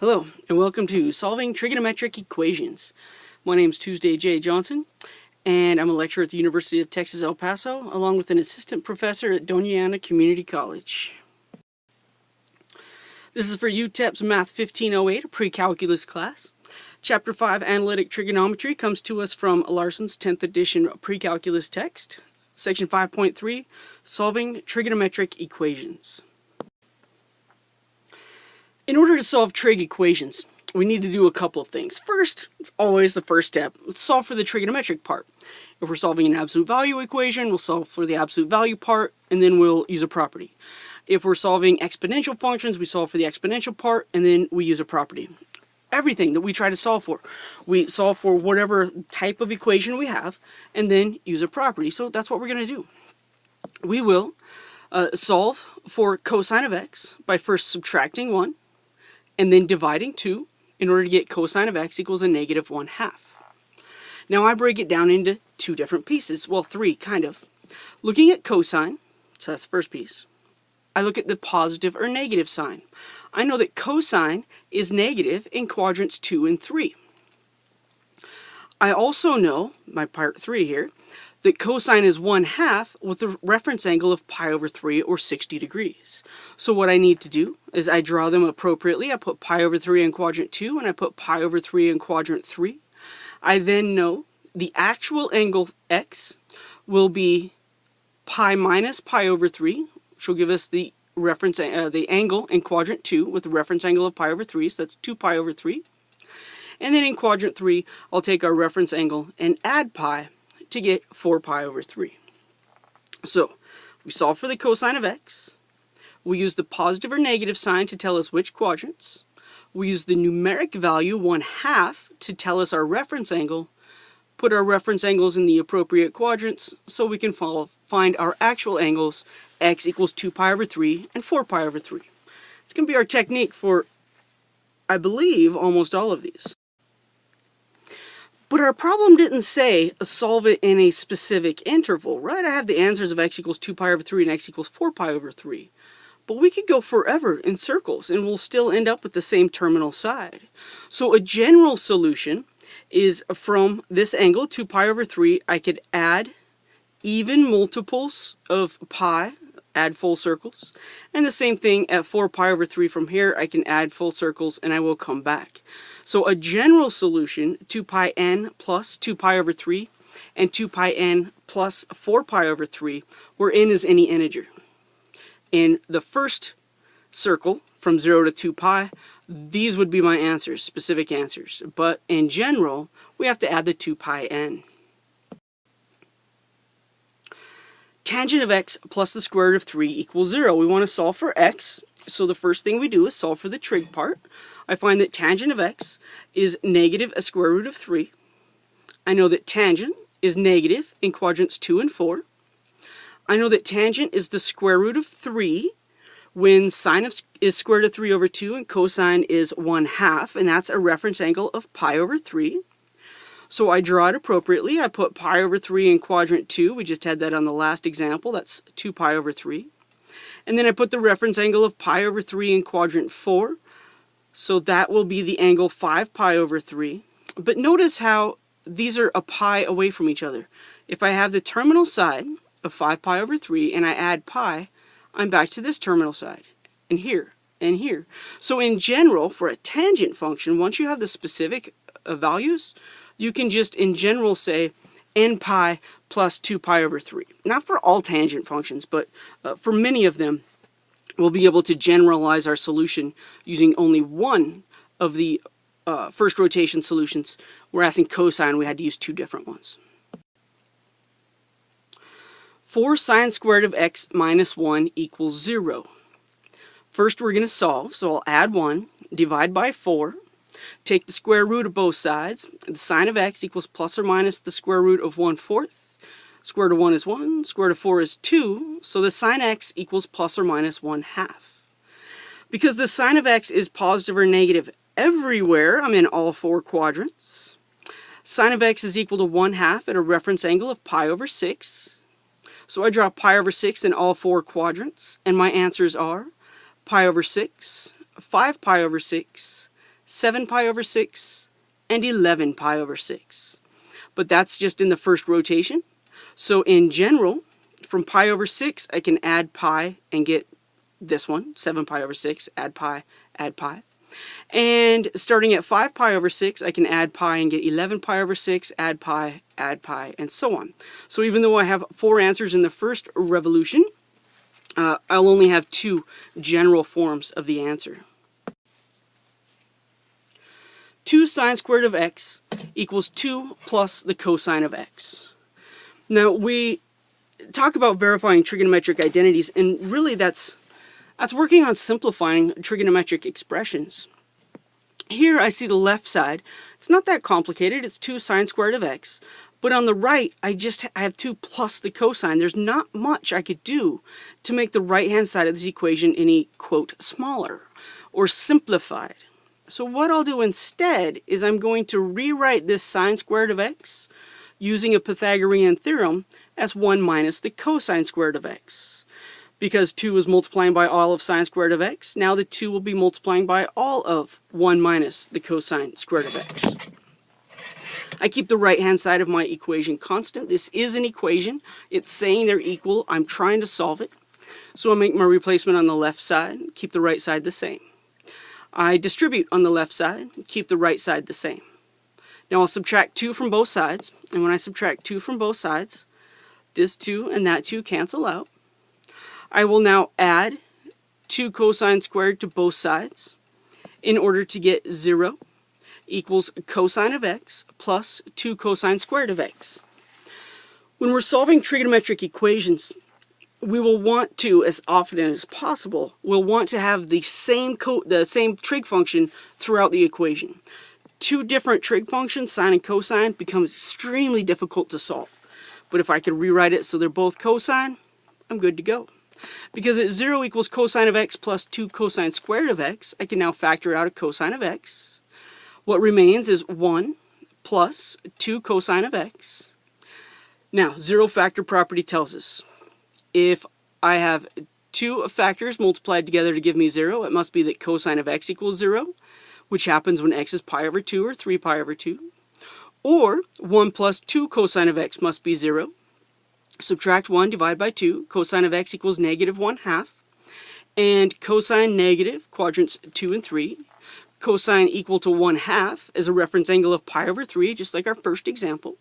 Hello, and welcome to Solving Trigonometric Equations. My name is Tuesday J. Johnson, and I'm a lecturer at the University of Texas El Paso, along with an assistant professor at Doña Ana Community College. This is for UTEP's Math 1508, a pre-calculus class. Chapter 5, Analytic Trigonometry, comes to us from Larson's 10th edition pre-calculus text. Section 5.3, Solving Trigonometric Equations. In order to solve trig equations, we need to do a couple of things. First, always the first step, let's solve for the trigonometric part. If we're solving an absolute value equation, we'll solve for the absolute value part, and then we'll use a property. If we're solving exponential functions, we solve for the exponential part, and then we use a property. Everything that we try to solve for, we solve for whatever type of equation we have, and then use a property. So that's what we're going to do. We will solve for cosine of x by first subtracting 1, and then dividing 2 in order to get cosine of x equals a negative 1/2. Now I break it down into two different pieces, well, three, kind of. Looking at cosine, so that's the first piece, I look at the positive or negative sign. I know that cosine is negative in quadrants 2 and 3. I also know, my part 3 here, that cosine is 1/2 with a reference angle of pi over 3 or 60 degrees. So what I need to do is I draw them appropriately. I put pi over 3 in quadrant 2 and I put pi over 3 in quadrant 3. I then know the actual angle x will be pi minus pi over 3, which will give us the reference the angle in quadrant 2 with the reference angle of pi over 3, so that's 2 pi over 3. And then in quadrant 3, I'll take our reference angle and add pi to get 4 pi over 3. So, we solve for the cosine of x. We use the positive or negative sign to tell us which quadrants. We use the numeric value 1/2 to tell us our reference angle. Put our reference angles in the appropriate quadrants so we can find our actual angles. X equals 2 pi over 3 and 4 pi over 3. It's going to be our technique for, I believe, almost all of these. But our problem didn't say solve it in a specific interval, right? I have the answers of x equals 2 pi over 3 and x equals 4 pi over 3. But we could go forever in circles and we'll still end up with the same terminal side. So a general solution is from this angle, 2 pi over 3, I could add even multiples of pi, add full circles. And the same thing at 4 pi over 3 from here, I can add full circles and I will come back. So a general solution, 2 pi n plus 2 pi over 3 and 2 pi n plus 4 pi over 3, where n is any integer. In the first circle, from 0 to 2 pi, these would be my answers, specific answers. But in general, we have to add the 2 pi n. Tangent of x plus the square root of 3 equals 0. We want to solve for x, so the first thing we do is solve for the trig part. I find that tangent of x is negative a square root of 3. I know that tangent is negative in quadrants 2 and 4. I know that tangent is the square root of 3 when sine is square root of 3 over 2 and cosine is 1/2, and that's a reference angle of pi over 3. So I draw it appropriately. I put pi over 3 in quadrant 2. We just had that on the last example. That's 2 pi over 3. And then I put the reference angle of pi over 3 in quadrant 4. So that will be the angle 5 pi over 3. But notice how these are a pi away from each other. If I have the terminal side of 5 pi over 3 and I add pi, I'm back to this terminal side. And here, and here. So in general, for a tangent function, once you have the specific values, you can just in general say n pi plus 2 pi over 3. Not for all tangent functions, but for many of them, we'll be able to generalize our solution using only one of the first rotation solutions. We're asking cosine, we had to use two different ones. 4 sine squared of x minus 1 equals 0. First we're going to solve, so I'll add 1, divide by 4, take the square root of both sides. The sine of x equals plus or minus the square root of 1/4. Square root of 1 is 1, square root of 4 is 2, so the sine x equals plus or minus 1/2. Because the sine of x is positive or negative everywhere, I'm in all four quadrants. Sine of x is equal to 1/2 at a reference angle of pi over 6. So I draw pi over 6 in all four quadrants, and my answers are pi over 6, 5 pi over 6, 7 pi over 6, and 11 pi over 6. But that's just in the first rotation. So in general, from pi over 6, I can add pi and get this one, 7 pi over 6, add pi, add pi. And starting at 5 pi over 6, I can add pi and get 11 pi over 6, add pi, and so on. So even though I have 4 answers in the first revolution, I'll only have 2 general forms of the answer. 2 sine squared of x equals 2 plus the cosine of x. Now we talk about verifying trigonometric identities, and really that's working on simplifying trigonometric expressions. Here I see the left side. It's not that complicated. It's 2 sine squared of x. But on the right, I have 2 plus the cosine. There's not much I could do to make the right-hand side of this equation any, quote, smaller or simplified. So what I'll do instead is I'm going to rewrite this sine squared of x using a Pythagorean theorem as 1 minus the cosine squared of x. Because 2 is multiplying by all of sine squared of x, now the 2 will be multiplying by all of 1 minus the cosine squared of x. I keep the right-hand side of my equation constant. This is an equation. It's saying they're equal. I'm trying to solve it. So I'll make my replacement on the left side, keep the right side the same. I distribute on the left side, keep the right side the same. Now I'll subtract 2 from both sides, and when I subtract 2 from both sides, this 2 and that 2 cancel out. I will now add 2 cosine squared to both sides in order to get 0 equals cosine of x plus 2 cosine squared of x. When we're solving trigonometric equations, we will want to, as often as possible, we'll want to have the same trig function throughout the equation. 2 different trig functions, sine and cosine, becomes extremely difficult to solve. But if I could rewrite it so they're both cosine, I'm good to go. Because at 0 equals cosine of x plus 2 cosine squared of x, I can now factor out a cosine of x. What remains is 1 plus 2 cosine of x. Now, zero factor property tells us if I have 2 factors multiplied together to give me 0, it must be that cosine of x equals 0, which happens when x is pi over 2 or 3 pi over 2. Or 1 plus 2 cosine of x must be 0. Subtract 1, divide by 2, cosine of x equals negative 1/2. And cosine negative, quadrants 2 and 3. Cosine equal to 1/2 is a reference angle of pi over 3, just like our first example.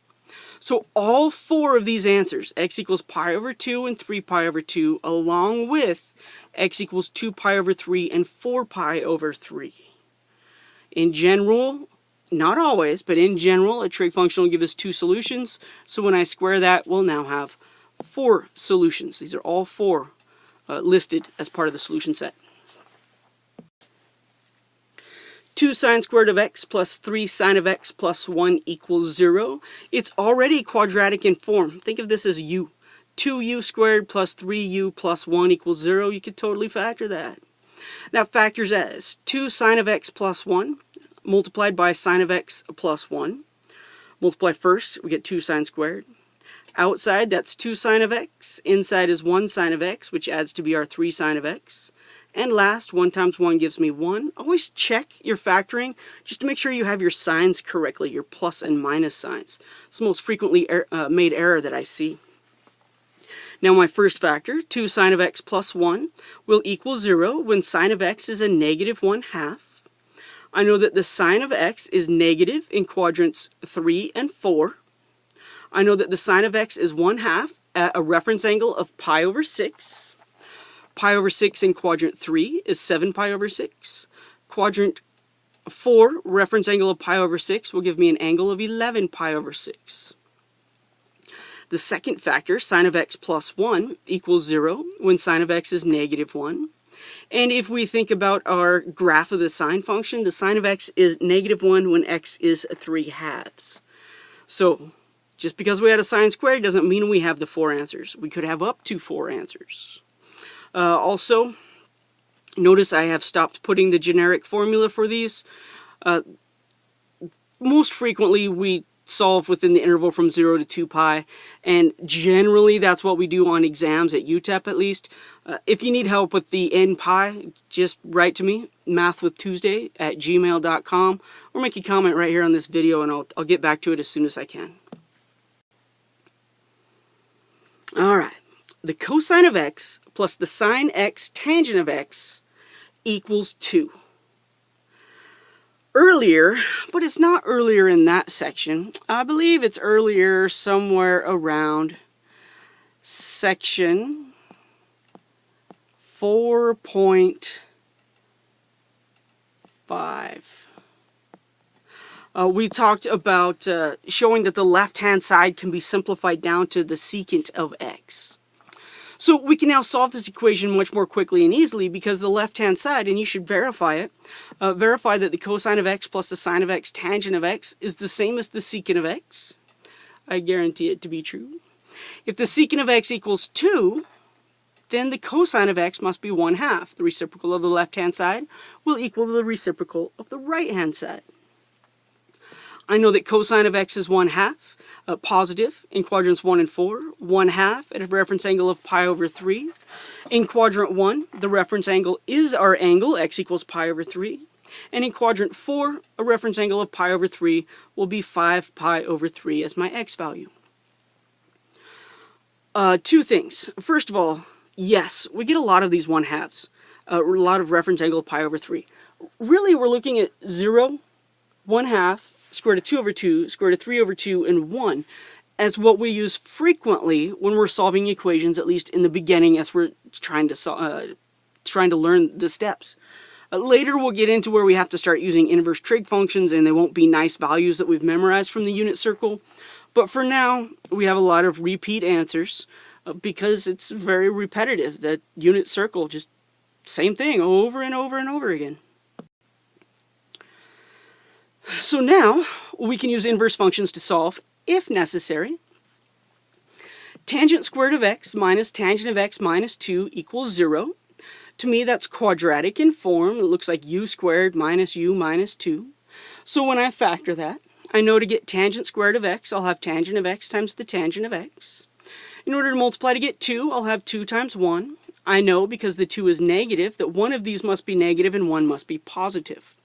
So all 4 of these answers, x equals pi over 2 and 3 pi over 2, along with x equals 2 pi over 3 and 4 pi over 3. In general, not always, but in general, a trig function will give us 2 solutions. So when I square that, we'll now have 4 solutions. These are all 4 listed as part of the solution set. 2 sine squared of x plus 3 sine of x plus 1 equals 0. It's already quadratic in form. Think of this as u. 2u squared plus 3u plus 1 equals 0. You could totally factor that. That factors as 2 sine of x plus 1 multiplied by sine of x plus 1. Multiply first, we get 2 sine squared. Outside, that's 2 sine of x. Inside is 1 sine of x, which adds to be our 3 sine of x. And last, 1 times 1 gives me 1. Always check your factoring just to make sure you have your signs correctly, your plus and minus signs. It's the most frequently made error that I see. Now my first factor, 2 sine of x plus 1, will equal 0 when sine of x is a negative 1/2. I know that the sine of x is negative in quadrants 3 and 4. I know that the sine of x is 1/2 at a reference angle of pi over 6. Pi over 6 in quadrant 3 is 7 pi over 6. Quadrant 4, reference angle of pi over 6, will give me an angle of 11 pi over 6. The second factor, sine of x plus 1, equals 0 when sine of x is negative 1. And if we think about our graph of the sine function, the sine of x is negative 1 when x is 3/2. So, just because we had a sine squared doesn't mean we have the 4 answers. We could have up to 4 answers. Also, notice I have stopped putting the generic formula for these. Most frequently we solve within the interval from 0 to 2 pi, and generally that's what we do on exams at UTEP at least. If you need help with the NPi, just write to me, mathwithtuesday@gmail.com, or make a comment right here on this video and I'll get back to it as soon as I can. Alright, the cosine of x plus the sine x tangent of x equals 2. Earlier, but it's not earlier in that section. I believe it's earlier somewhere around section 4.5. We talked about showing that the left-hand side can be simplified down to the secant of x. So we can now solve this equation much more quickly and easily because the left-hand side, and you should verify it, verify that the cosine of x plus the sine of x tangent of x is the same as the secant of x. I guarantee it to be true. If the secant of x equals 2, then the cosine of x must be 1/2. The reciprocal of the left-hand side will equal the reciprocal of the right-hand side. I know that cosine of x is 1/2. Positive in quadrants 1 and 4, 1/2 at a reference angle of pi over 3. In quadrant 1, the reference angle is our angle, x equals pi over 3. And in quadrant 4, a reference angle of pi over 3 will be 5 pi over 3 as my x value. Two things. First of all, yes, we get a lot of these 1/2s, a lot of reference angle of pi over 3. Really, we're looking at 0, 1/2, square root of 2 over 2, square root of 3 over 2, and 1 as what we use frequently when we're solving equations, at least in the beginning as we're trying to learn the steps. Later we'll get into where we have to start using inverse trig functions and they won't be nice values that we've memorized from the unit circle. But for now, we have a lot of repeat answers because it's very repetitive. That unit circle, just same thing over and over and over again. So now, we can use inverse functions to solve, if necessary. Tangent squared of x minus tangent of x minus 2 equals 0. To me, that's quadratic in form. It looks like u squared minus u minus 2. So when I factor that, I know to get tangent squared of x, I'll have tangent of x times the tangent of x. In order to multiply to get 2, I'll have 2 times 1. I know, because the 2 is negative, that one of these must be negative and one must be positive.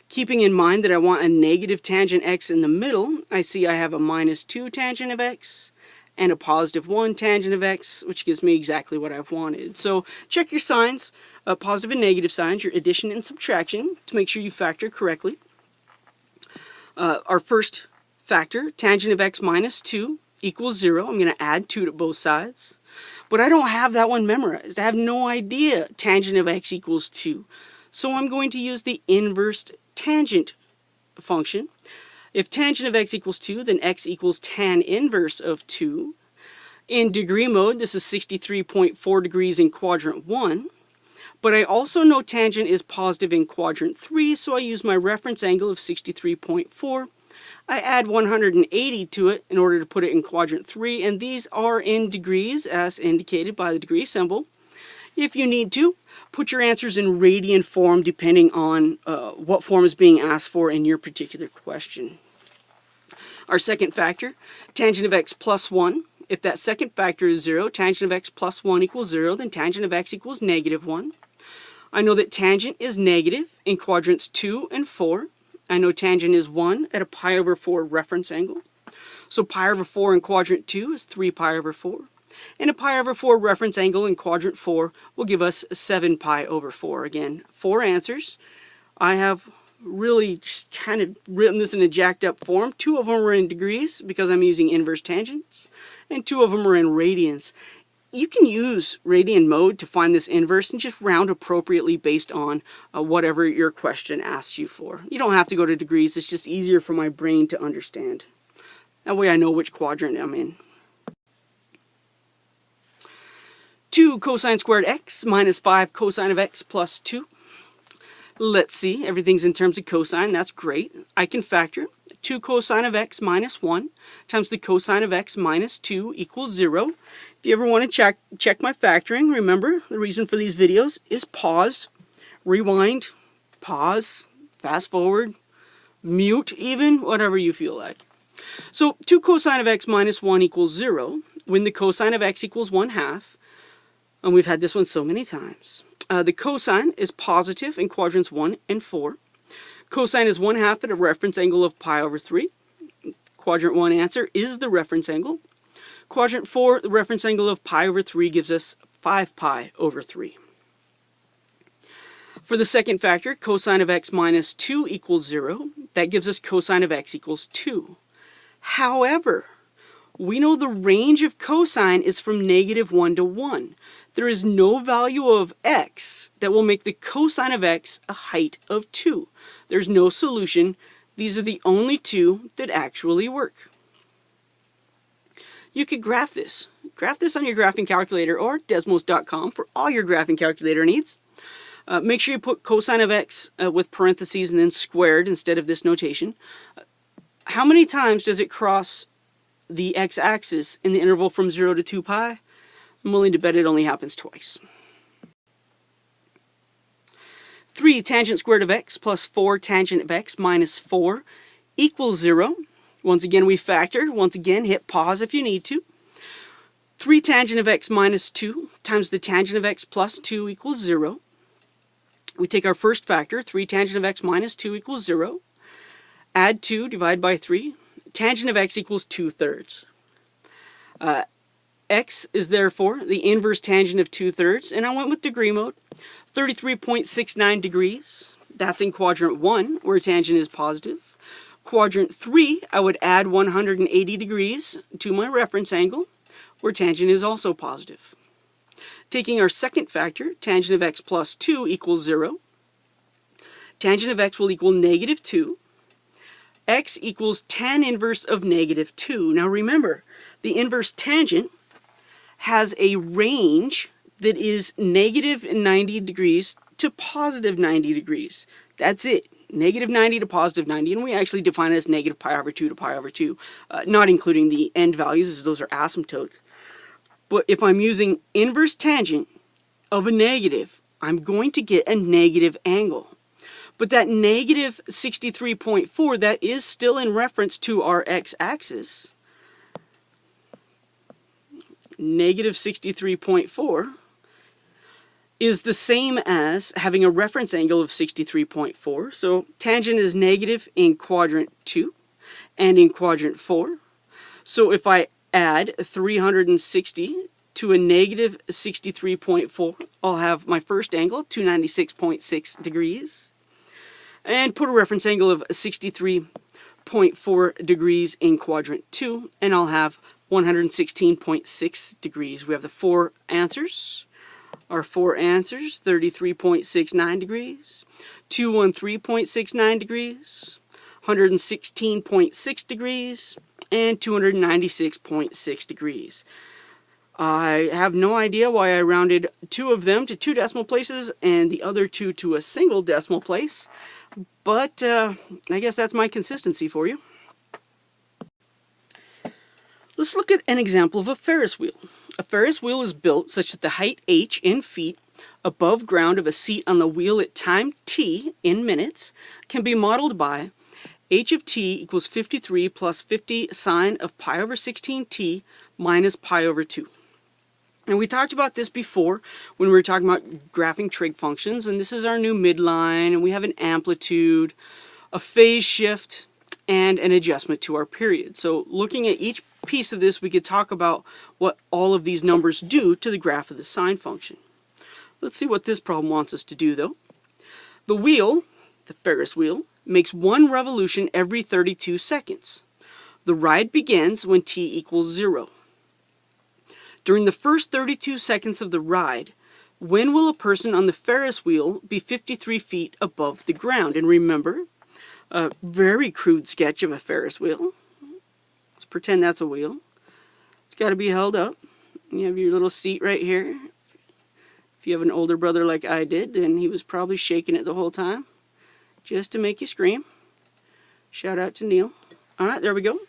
Keeping in mind that I want a negative tangent x in the middle, I see I have a minus 2 tangent of x and a positive 1 tangent of x, which gives me exactly what I've wanted. So check your signs, positive and negative signs, your addition and subtraction, to make sure you factor correctly. Our first factor, tangent of x minus 2 equals 0. I'm going to add 2 to both sides. But I don't have that one memorized. I have no idea tangent of x equals 2. So I'm going to use the inverse tangent function. If tangent of x equals 2, then x equals tan inverse of 2. In degree mode, this is 63.4 degrees in quadrant 1. But I also know tangent is positive in quadrant 3, so I use my reference angle of 63.4. I add 180 to it in order to put it in quadrant 3, and these are in degrees as indicated by the degree symbol. If you need to, put your answers in radian form depending on what form is being asked for in your particular question. Our second factor, tangent of x plus 1. If that second factor is 0, tangent of x plus 1 equals 0, then tangent of x equals negative 1. I know that tangent is negative in quadrants 2 and 4. I know tangent is 1 at a pi over 4 reference angle. So pi over 4 in quadrant 2 is 3 pi over 4. And a pi over 4 reference angle in quadrant 4 will give us 7 pi over 4. Again, 4 answers. I have really just kind of written this in a jacked up form. 2 of them are in degrees because I'm using inverse tangents, and 2 of them are in radians. You can use radian mode to find this inverse and just round appropriately based on whatever your question asks you for. You don't have to go to degrees. It's just easier for my brain to understand. That way I know which quadrant I'm in. 2 cosine squared x minus 5 cosine of x plus 2. Let's see, everything's in terms of cosine, that's great. I can factor 2 cosine of x minus 1 times the cosine of x minus 2 equals 0. If you ever want to check my factoring, remember the reason for these videos is pause, rewind, pause, fast forward, mute even, whatever you feel like. So 2 cosine of x minus 1 equals 0, when the cosine of x equals 1/2, and we've had this one so many times. The cosine is positive in quadrants 1 and 4. Cosine is 1/2 at a reference angle of pi over 3. Quadrant 1 answer is the reference angle. Quadrant 4, the reference angle of pi over 3 gives us 5 pi over 3. For the second factor, cosine of x minus 2 equals 0. That gives us cosine of x equals 2. However, we know the range of cosine is from -1 to 1. There is no value of x that will make the cosine of x a height of 2. There's no solution. These are the only two that actually work. You could graph this. Graph this on your graphing calculator or Desmos.com for all your graphing calculator needs. Make sure you put cosine of x with parentheses and then squared instead of this notation. How many times does it cross the x-axis in the interval from 0 to 2 pi? I'm willing to bet it only happens twice. 3 tangent squared of x plus 4 tangent of x minus 4 equals 0. Once again, we factor. Once again, hit pause if you need to. 3 tangent of x minus 2 times the tangent of x plus 2 equals 0. We take our first factor, 3 tangent of x minus 2 equals 0. Add 2, divide by 3. Tangent of x equals 2/3. X is therefore the inverse tangent of 2/3, and I went with degree mode. 33.69 degrees. That's in quadrant 1, where tangent is positive. Quadrant 3, I would add 180 degrees to my reference angle, where tangent is also positive. Taking our second factor, tangent of x plus 2 equals 0. Tangent of x will equal -2. X equals tan inverse of -2. Now remember, the inverse tangent has a range that is -90 degrees to +90 degrees. That's it. -90 to +90, and we actually define it as -pi/2 to pi/2, not including the end values, as those are asymptotes. But if I'm using inverse tangent of a negative, I'm going to get a negative angle. But that -63.4, that is still in reference to our x-axis. -63.4 is the same as having a reference angle of 63.4. So tangent is negative in quadrant 2 and in quadrant 4. So if I add 360 to a -63.4, I'll have my first angle, 296.6 degrees. And put a reference angle of 63.4 degrees in quadrant 2, and I'll have 116.6 degrees. We have the four answers. Our four answers: 33.69 degrees, 213.69 degrees, 116.6 degrees, and 296.6 degrees. I have no idea why I rounded two of them to 2 decimal places and the other two to a single decimal place, but I guess that's my consistency for you. Let's look at an example of a Ferris wheel. A Ferris wheel is built such that the height h in feet above ground of a seat on the wheel at time t in minutes can be modeled by h of t equals 53 plus 50 sine of pi over 16t minus pi over 2. And we talked about this before when we were talking about graphing trig functions, and this is our new midline, and we have an amplitude, a phase shift, and an adjustment to our period. So looking at each piece of this, we could talk about what all of these numbers do to the graph of the sine function. Let's see what this problem wants us to do, though. The wheel, the Ferris wheel, makes one revolution every 32 seconds. The ride begins when t equals 0. During the first 32 seconds of the ride, when will a person on the Ferris wheel be 53 feet above the ground? And remember, a very crude sketch of a Ferris wheel. Let's pretend that's a wheel. It's got to be held up. You have your little seat right here. If you have an older brother like I did, then he was probably shaking it the whole time, just to make you scream. Shout out to Neil. All right, there we go.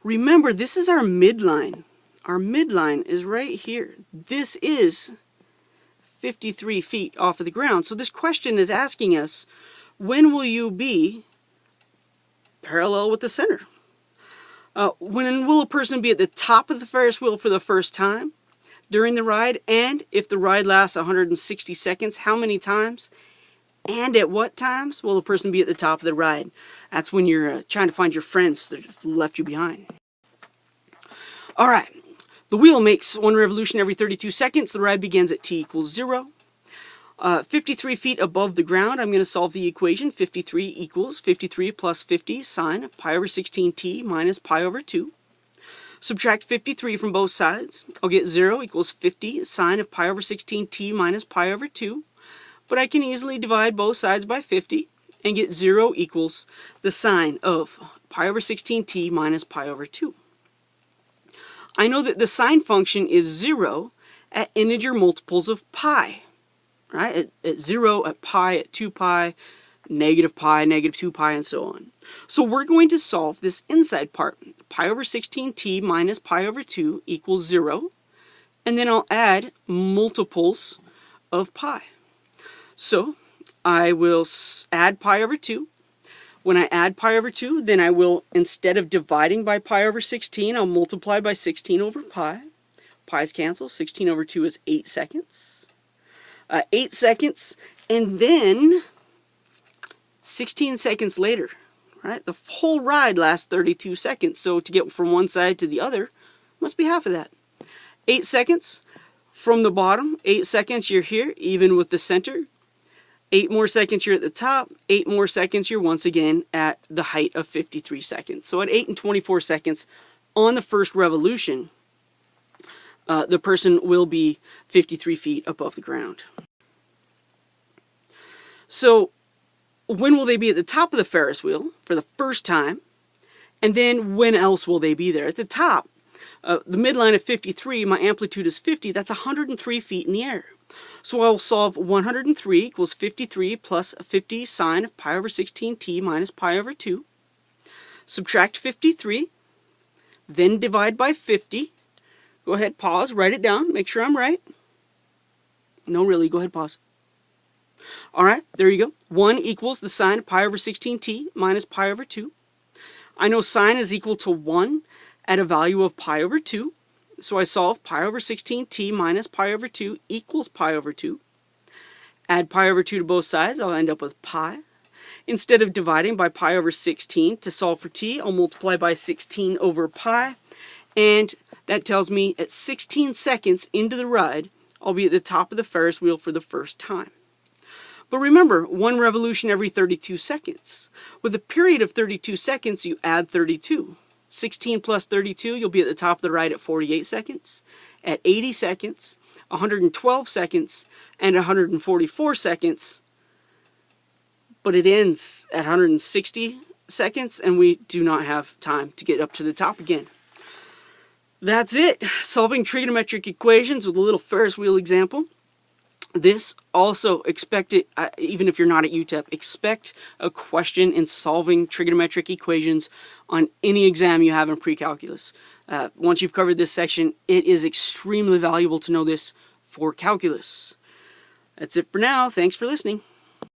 Remember, this is our midline. Our midline is right here. This is 53 feet off of the ground. So this question is asking us, when will you be parallel with the center. When will a person be at the top of the Ferris wheel for the first time during the ride? And if the ride lasts 160 seconds, how many times? And at what times will a person be at the top of the ride? That's when you're trying to find your friends that have left you behind. Alright, the wheel makes one revolution every 32 seconds. The ride begins at t equals 0. 53 feet above the ground, I'm going to solve the equation. 53 equals 53 plus 50 sine of pi over 16t minus pi over 2. Subtract 53 from both sides. I'll get 0 equals 50 sine of pi over 16t minus pi over 2. But I can easily divide both sides by 50 and get 0 equals the sine of pi over 16t minus pi over 2. I know that the sine function is 0 at integer multiples of pi. Right? At 0, at pi, at 2 pi, negative 2 pi, and so on. So we're going to solve this inside part. Pi over 16t minus pi over 2 equals 0. And then I'll add multiples of pi. So I will add pi over 2. When I add pi over 2, then I will, instead of dividing by pi over 16, I'll multiply by 16 over pi. Pi's cancel. 16 over 2 is 8 seconds. 8 seconds, and then 16 seconds later, right? The whole ride lasts 32 seconds, so to get from one side to the other, must be half of that. 8 seconds from the bottom, 8 seconds you're here, even with the center. 8 more seconds you're at the top, 8 more seconds you're once again at the height of 53 seconds. So at 8 and 24 seconds on the first revolution, the person will be 53 feet above the ground. So when will they be at the top of the Ferris wheel for the first time? And then when else will they be there? At the top, the midline of 53, my amplitude is 50. That's 103 feet in the air. So I'll solve 103 equals 53 plus 50 sine of pi over 16t minus pi over 2. Subtract 53, then divide by 50. Go ahead, pause, write it down, make sure I'm right. No, really, go ahead, pause. Alright, there you go. 1 equals the sine of pi over 16t minus pi over 2. I know sine is equal to 1 at a value of pi over 2. So I solve pi over 16t minus pi over 2 equals pi over 2. Add pi over 2 to both sides, I'll end up with pi. Instead of dividing by pi over 16 to solve for t, I'll multiply by 16 over pi. And that tells me at 16 seconds into the ride, I'll be at the top of the Ferris wheel for the first time. But remember, one revolution every 32 seconds. With a period of 32 seconds, you add 32. 16 plus 32, you'll be at the top of the ride at 48 seconds, at 80 seconds, 112 seconds, and 144 seconds. But it ends at 160 seconds, and we do not have time to get up to the top again. That's it. Solving trigonometric equations with a little Ferris wheel example. This also expected, even if you're not at UTEP, expect a question in solving trigonometric equations on any exam you have in pre-calculus. Once you've covered this section, it is extremely valuable to know this for calculus. That's it for now. Thanks for listening.